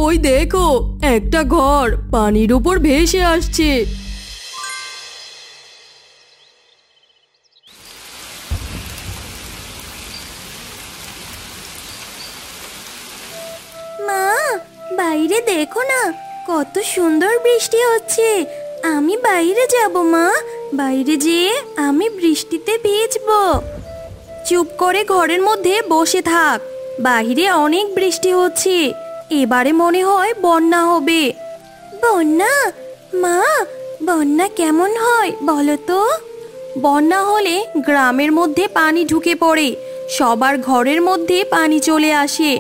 ওই দেখো, একটা ঘর পানির উপর ভেসে আসছে। মা, বাইরে দেখো না, কত সুন্দর বৃষ্টি হচ্ছে। আমি বাইরে যাব মা, বাইরে যেয়ে আমি বৃষ্টিতে ভিজবো। চুপ করে ঘরের মধ্যে বসে থাক, বাইরে অনেক বৃষ্টি হচ্ছে, এবারে মনে হয় বন্যা হবে। বন্যা? মা, বন্যা কেমন হয় বলো তো? বন্যা হলে গ্রামের মধ্যে পানি ঢুকে পড়ে, সবার ঘরের মধ্যে পানি চলে আসে,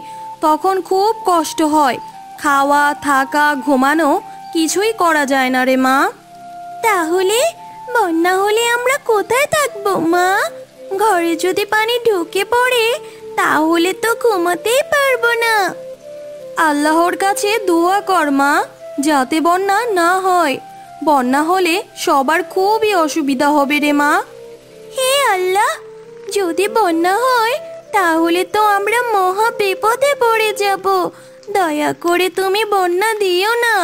তখন খুব কষ্ট হয়, খাওয়া থাকা ঘুমানো কিছুই করা যায় না রে মা। তাহলে বন্যা হলে আমরা কোথায় থাকবো মা? ঘরে যদি পানি ঢুকে পড়ে তাহলে তো ঘুমাতেই পারবো না। আল্লাহর কাছে দোয়া কর মা, যাতে বন্যা না হয়। বন্যা হলে সবার খুবই অসুবিধা হবে রে মা। হে আল্লাহ, যদি বন্যা হয় তাহলে তো আমরা মহা বিপদে পড়ে যাব। দয়া করে তুমি বন্যা দিও না।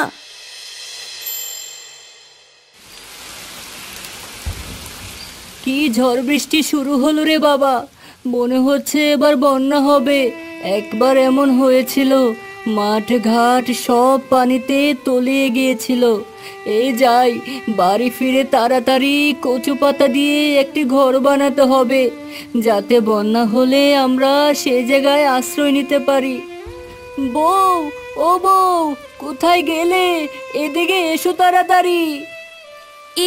কি ঝড় বৃষ্টি শুরু হলো রে বাবা, মনে হচ্ছে এবার বন্যা হবে। একবার এমন হয়েছিল, মাঠ ঘাট সব পানিতে তলিয়ে গিয়েছিল। এই যাই, বাড়ি ফিরে তাড়াতাড়ি কচু পাতা দিয়ে একটি ঘর বানাতে হবে, যাতে বন্যা হলে আমরা সে জায়গায় আশ্রয় নিতে পারি। বউ, ও বউ, কোথায় গেলে? এদিকে এসো তাড়াতাড়ি।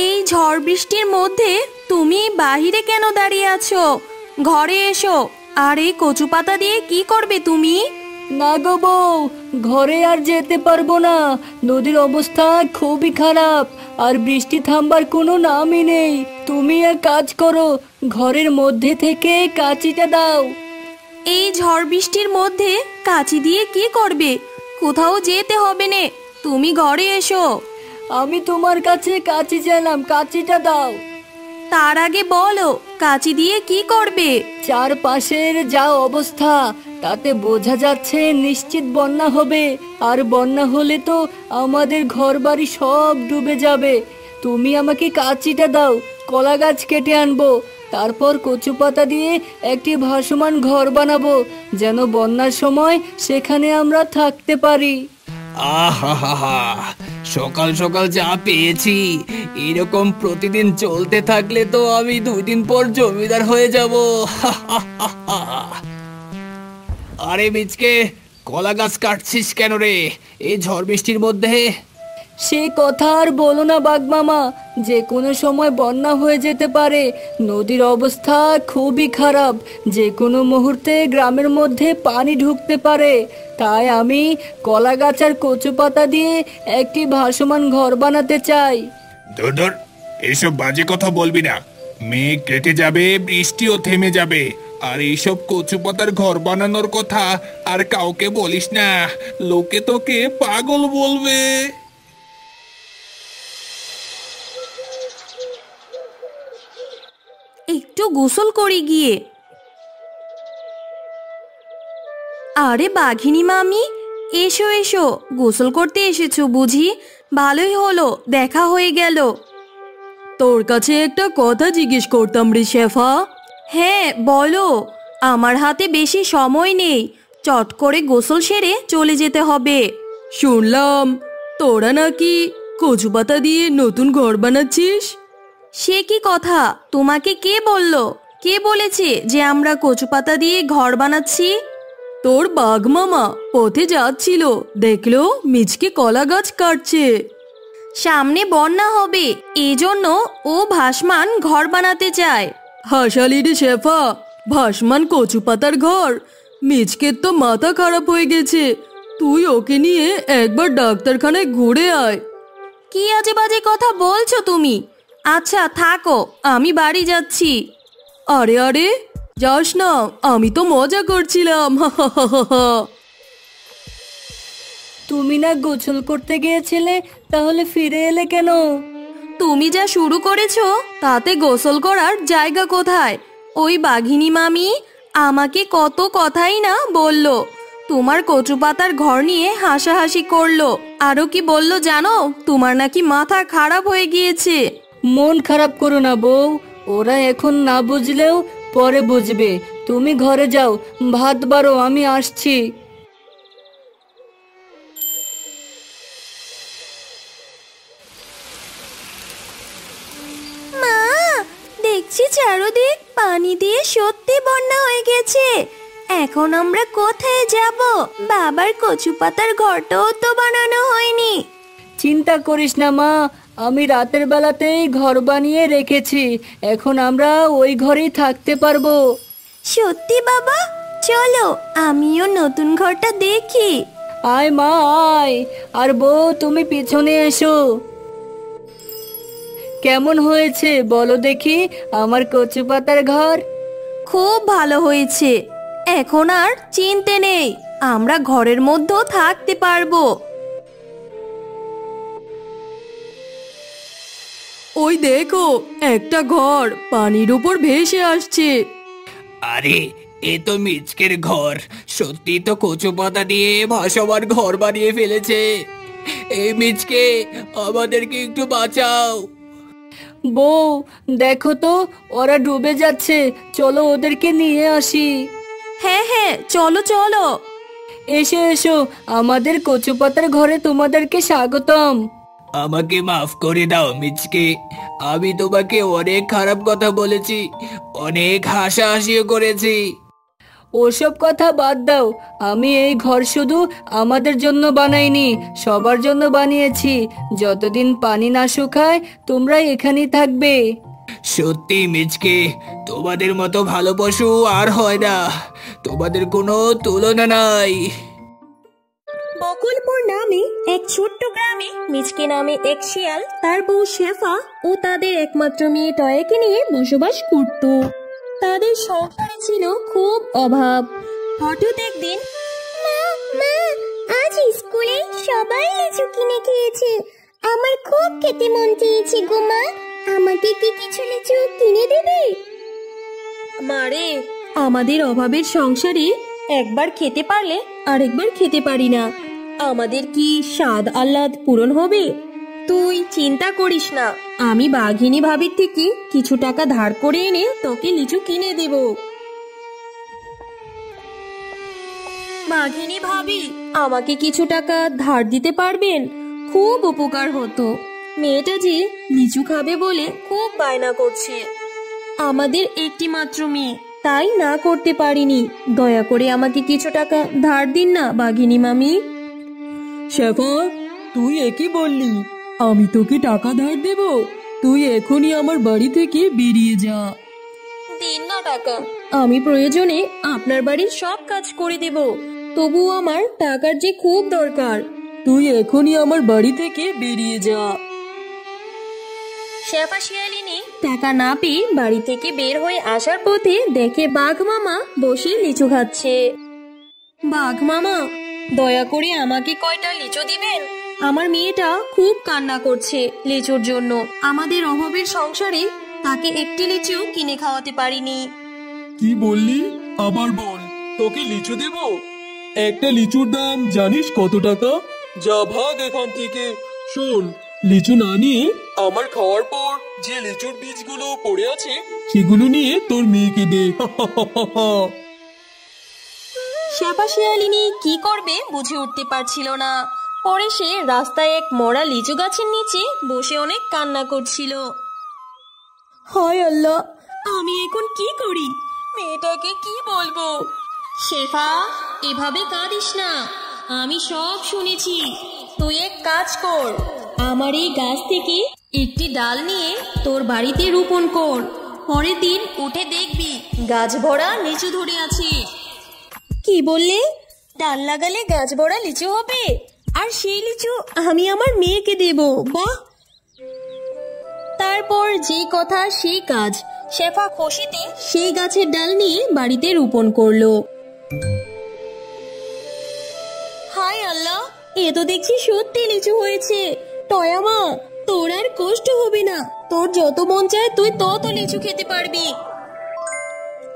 এই ঝড় বৃষ্টির মধ্যে তুমি বাহিরে কেন দাঁড়িয়ে আছো? ঘরে এসো। আর এই কচু পাতা দিয়ে কি করবে তুমি? না গো বউ, ঘরে আর যেতে পারবো না। নদীর অবস্থা খুবই খারাপ, আর বৃষ্টি থামবার কোনো নামই নেই। তুমি এক কাজ করো, ঘরের মধ্যে থেকে কাঁচিটা দাও। এই ঝড় বৃষ্টির মধ্যে কাঁচি দিয়ে কি করবে? কোথাও যেতে হবে না, তুমি ঘরে এসো। আমি তোমার কাছে কাঁচি চাইলাম, কাঁচিটা দাও। তার আগে বলো, কাঁচি দিয়ে কি করবে? চারপাশের যা অবস্থা, তাতে বোঝা যাচ্ছে নিশ্চিত বন্যা হবে। আর বন্যা হলে তো আমাদের ঘরবাড়ি সব ডুবে যাবে। তুমি আমাকে কাঁচিটা দাও, কলা গাছ কেটে আনবো, তারপর কচু পাতা দিয়ে একটি ভাসমান ঘর বানাবো, যেন বন্যার সময় সেখানে আমরা থাকতে পারি। আহা, সকাল সকাল যা পেয়েছি, এরকম প্রতিদিন চলতে থাকলে তো আমি 2 দিন পর জমিদার হয়ে যাব। আরে মিচকে, কলা গাছ কাটছিস কেন রে এই ঝড় বৃষ্টির মধ্যে? সে কথা আর বলো না বাঘমামা, যে কোনো সময় বন্যা হয়ে যেতে পারে। নদীর অবস্থা খুবই খারাপ, যে কোনো মুহূর্তে গ্রামের মধ্যে পানি ঢুকতে পারে। তাই আমি কলা গাছ আর কচু পাতা দিয়ে একটি ভাসমান ঘর বানাতে চাই। ধর, এসব বাজে কথা বলবি না। মেঘ কেটে যাবে, বৃষ্টিও থেমে যাবে, আর এইসব কচু পাতার ঘর বানানোর কথা আর কাউকে বলিস না, লোকে তোকে পাগল বলবে। একটু গোসল করি গিয়ে। আরে বাঘিনী মামি, এসো এসো, গোসল করতে এসেছো বুঝি? ভালোই হলো, দেখা হয়ে গেল। তোর কাছে একটা কথা জিজ্ঞেস করতাম রে শেফা। হ্যাঁ বলো, আমার হাতে বেশি সময় নেই, চট করে গোসল সেরে চলে যেতে হবে। শুনলাম তোরা নাকি কচু পাতা দিয়ে নতুন ঘর বানাচ্ছিস। সে কি কথা, তোমাকে কে বলল? কে বলেছে যে আমরা কচু পাতা দিয়ে ঘর বানাচ্ছি? তোর বাঘ মামা পথে যাচ্ছিল, দেখলো মিচকে কলা গাছ কাটছে। সামনে বন্যা হবে, এজন্য ও ভাসমান ঘর বানাতে চায়। হাসালি রে শেফা, ভাসমান কচু পাতার ঘর? মিচকের তো মাথা খারাপ হয়ে গেছে, তুই ওকে নিয়ে একবার ডাক্তারখানায় ঘুরে আয়। কি আজে বাজে কথা বলছো তুমি? আচ্ছা থাকো, আমি বাড়ি যাচ্ছি। আরে আরে, যাস না, আমি তো মজা করছিলাম। তুমি না গোসল করতে গিয়েছিলে, তাহলে ফিরে এলে কেন? তুমি যা শুরু করেছো তাতে গোসল করার জায়গা কোথায়? ওই বাঘিনী মামি আমাকে কত কথাই না বলল, তোমার কচু পাতার ঘর নিয়ে হাসাহাসি করলো। আরো কি বললো জানো? তোমার নাকি মাথা খারাপ হয়ে গিয়েছে। মন খারাপ করো না বউ, ওরা এখন না বুঝলেও পরে বুঝবে। তুমি ঘরে যাও, ভাত বাড়ো, আমি আসছি। মা, দেখছি চারদিক পানি দিয়ে সত্যি বন্যা হয়ে গেছে। এখন আমরা কোথায় যাব? বাবার কচু পাতার ঘরটাও তো বানানো হয়নি। চিন্তা করিস না মা, আমি রাতের বেলাতেই ঘর বানিয়ে রেখেছি। এখন আমরা ওই ঘরেই থাকতে পারবো। সত্যি বাবা? চলো আমিও নতুন ঘরটা দেখি। আয় মা আয়, আর বউ তুমি পিছনে এসো। কেমন হয়েছে বলো দেখি আমার কচু পাতার ঘর? খুব ভালো হয়েছে। এখন আর চিনতে নেই, আমরা ঘরের মধ্যেও থাকতে পারবো। ওই দেখো, একটা ঘর পানির উপর ভেসে আসছে। আরে এ তো মিচকের ঘর। সত্যি তো কচু পাতা দিয়ে ভাসমান ঘর বানিয়ে ফেলেছে। এই মিচকে, আমাদেরকে একটু বাঁচাও। বউ দেখো তো, ওরা ডুবে যাচ্ছে, চলো ওদেরকে নিয়ে আসি। হ্যাঁ হ্যাঁ, চলো চলো। এসো এসো, আমাদের কচু পাতার ঘরে তোমাদেরকে স্বাগতম। আমাকে মাফ করে দাও মিচকে, আমি তোমাকে অনেক খারাপ কথা বলেছি, অনেক হাসাহাসিও করেছি। ওসব কথা বাদ দাও, আমি এই ঘর শুধু আমাদের জন্য বানাইনি, সবার জন্য বানিয়েছি। যতদিন পানি না শুকায় তোমরা এখানেই থাকবে। সত্যি মিচকে, তোমাদের মতো ভালো পশু আর হয় না, তোমাদের কোনো তুলনা নাই। বকুলপুর নামে এক ছোট্ট গ্রামে মিচকে নামে এক শিয়াল, তার বউ শেফা ও তাদের একমাত্র মেয়ে টয়াকে নিয়ে বসবাস করত। তাদের সংসারে ছিল খুব অভাব। হঠাৎ একদিন, মা মা, আজ স্কুলে সবাই লিচু কিনে খেয়েছে, আমার খুব খেতে মন চেয়েছে গো মা, আমাকে কি কিছু লিচু কিনে দেবে? মারে, আমাদের অভাবের সংসারে একবার খেতে পারলে আরেকবার খেতে পারি না। আমাদের কি স্বাদ আহ্লাদ পূরণ হবে? তুই চিন্তা করিস না, আমি বাঘিনী ভাবির থেকে কিছু টাকা ধার করে এনে তোকে লিচু কিনে দেব। বাঘিনী ভাবি, আমাকে কিছু টাকা ধার দিতে পারবেন? খুব উপকার হতো। মেয়েটা যে লিচু খাবে বলে খুব বায়না করছে। আমাদের একটি মাত্র মেয়ে, তাই না করতে পারিনি। দয়া করে আমাকে কিছু টাকা ধার দিন না বাঘিনী মামি। শেফা, তুই একই বললি, আমি তোকে টাকা ধার দেব? তুই এখনই আমার বাড়ি থেকে বেরিয়ে যা। দিন না টাকা, আমি প্রয়োজনে আপনার বাড়ির সব কাজ করে দেব, তবুও আমার টাকার যে খুব দরকার। তুই এখনই আমার বাড়ি থেকে বেরিয়ে যা। শেফা শিয়ালিনী টাকা না পেয়ে বাড়ি থেকে বের হয়ে আসার পথে দেখে বাঘ মামা বসে লিচু খাচ্ছে। বাঘ মামা, দয়া করে আমাকে কয়টা লিচু দিবেন? আমার মেয়েটা খুব কান্না করছে লিচুর জন্য। আমাদের অভাবের সংসারে তাকে একটি লিচু কিনে খাওয়াতে পারিনি। কি বললি? আবার বল, তোকে লিচু দেব? একটা লিচুর দাম জানিস কত টাকা? যা ভাগ এখান থেকে। শোন, লিচু না নিয়ে আমার খাওয়ার পর যে লিচুর বীজগুলো পড়ে আছে সেগুলো নিয়ে তোর মেয়েকে দে। শেফা শিয়ালিনী কি করবে বুঝে উঠতে পারছিল না। পরে সে রাস্তায় এক মরা লিচু গাছের নিচে বসে অনেক কান্না করছিল। হায় আল্লাহ, আমি এখন কি করি? মেয়েটাকে কি বলবো? শেফা, এভাবে কাঁদিস না, আমি সব শুনেছি। তুই এক কাজ কর, আমার এই গাছ থেকে একটি ডাল নিয়ে তোর বাড়িতে রোপণ কর। পরের দিন উঠে দেখবি গাছ ভরা লিচু ধরে আছে। কি বললে? ডাল লাগালে গাছ ভরা লিচু হবে, আর সেই লিচু আমি আমার মেয়েকে দেব? বাহ! তারপর যে কথা সেই কাজ। শেফা খুশিতে সেই গাছের ডাল নিয়ে বাড়িতে রোপণ করলো। হায় আল্লাহ, এ তো দেখছি সত্যি লিচু হয়েছে। টয়া মা, তোর আর কষ্ট হবে না, তোর যত মন চায় তুই তত লিচু খেতে পারবি।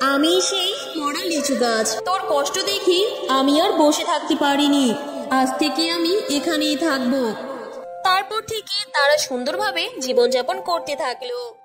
আমি সেই মরা লিচু গাছ। তোর কষ্ট দেখি আমি আর বসে থাকতে পারিনি। আজ থেকে আমি এখানেই থাকবো। তারপর থেকে তারা সুন্দরভাবে জীবনযাপন করতে থাকলো।